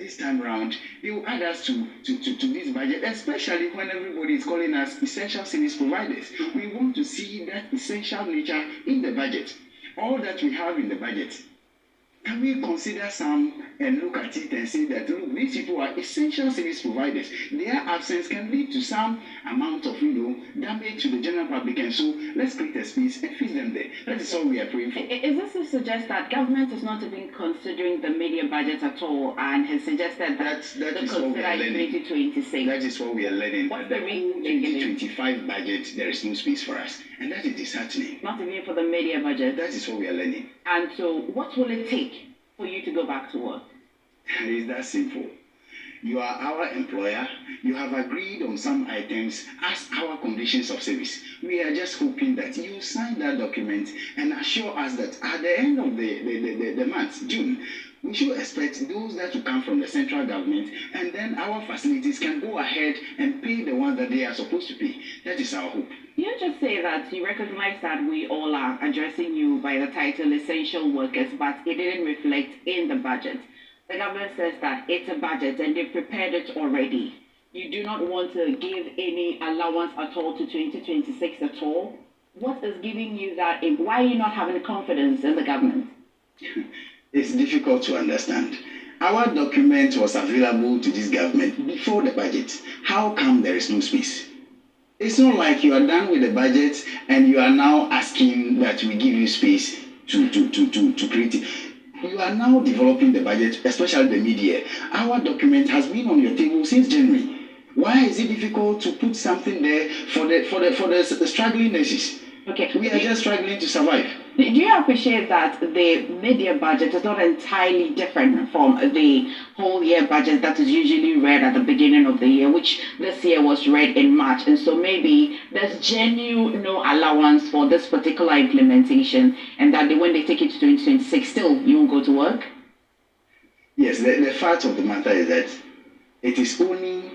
this time round, they will add us to this budget, especially when everybody is calling us essential service providers. We want to see that essential nature in the budget. All that we have in the budget, can we consider some and look at it and say that, look, these people are essential service providers. Their absence can lead to some amount of, damage to the general public. And so let's create a space and fix them there. That is all we are praying for. Is this to suggest that government is not even considering the media budget at all and has suggested that is what we are learning. 2026? That is what we are learning. What's the reason? 2025 budget, there is no space for us. And that is disheartening. Not even for the media budget. That is what we are learning. And so what will it take for you to go back to work? It is that simple. You are our employer. You have agreed on some items as our conditions of service. We are just hoping that you sign that document and assure us that at the end of the month, June, we should expect those that will come from the central government, and then our facilities can go ahead and pay the ones that they are supposed to pay. That is our hope. You just say that you recognize that we all are addressing you by the title essential workers, but it didn't reflect in the budget. The government says that it's a budget and they've prepared it already. You do not want to give any allowance at all to 2026 at all. What is giving you that? Why are you not having confidence in the government? It's difficult to understand. Our document was available to this government before the budget. How come there is no space? It's not like you are done with the budget and you are now asking that we give you space to create it. You are now developing the budget, especially the media. Our document has been on your table since January. Why is it difficult to put something there for the struggling nurses? Okay. We are just struggling to survive. Do you appreciate that the media budget is not entirely different from the whole year budget that is usually read at the beginning of the year, which this year was read in March? And so maybe there's genuine no allowance for this particular implementation, and that when they take it to 2026, still you won't go to work? Yes, the fact of the matter is that it is only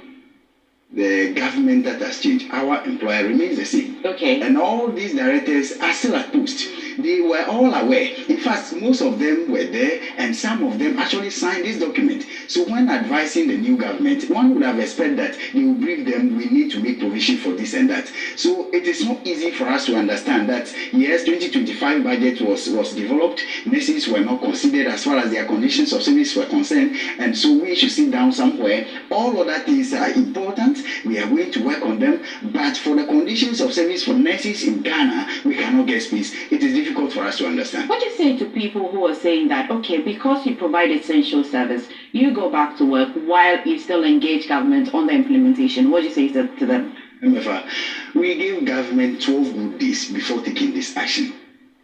the government that has changed. Our employer remains the same. Okay. And all these directors are still at post. They were all aware. In fact, most of them were there, and some of them actually signed this document. So when advising the new government, one would have expected that they will brief them, we need to make provision for this and that. So it is not easy for us to understand that, yes, 2025 budget was developed, nurses were not considered as far as their conditions of service were concerned, and so we should sit down somewhere. All other things are important. We are going to work on them, but for the conditions of service for nurses in Ghana, we cannot get space. It is difficult for us to understand. What do you say to people who are saying that, okay, because you provide essential service, you go back to work while you still engage government on the implementation? What do you say to them? MFA, we give government 12 good days before taking this action.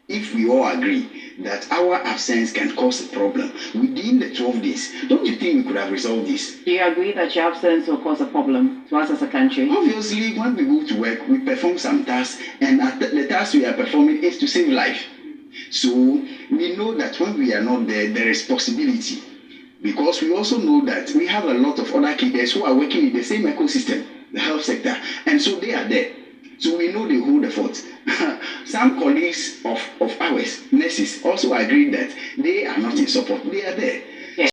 If we all agree that our absence can cause a problem within the 12 days, don't you think we could have resolved this? Do you agree that your absence will cause a problem to us as a country? Obviously, when we go to work, we perform some tasks, and the task we are performing is to save life. So we know that when we are not there, there is possibility. Because we also know that we have a lot of other cadres who are working in the same ecosystem, the health sector, and so they are there. So we know they hold the fort. Some colleagues of ours, nurses, also agreed that they are not in support. They are there.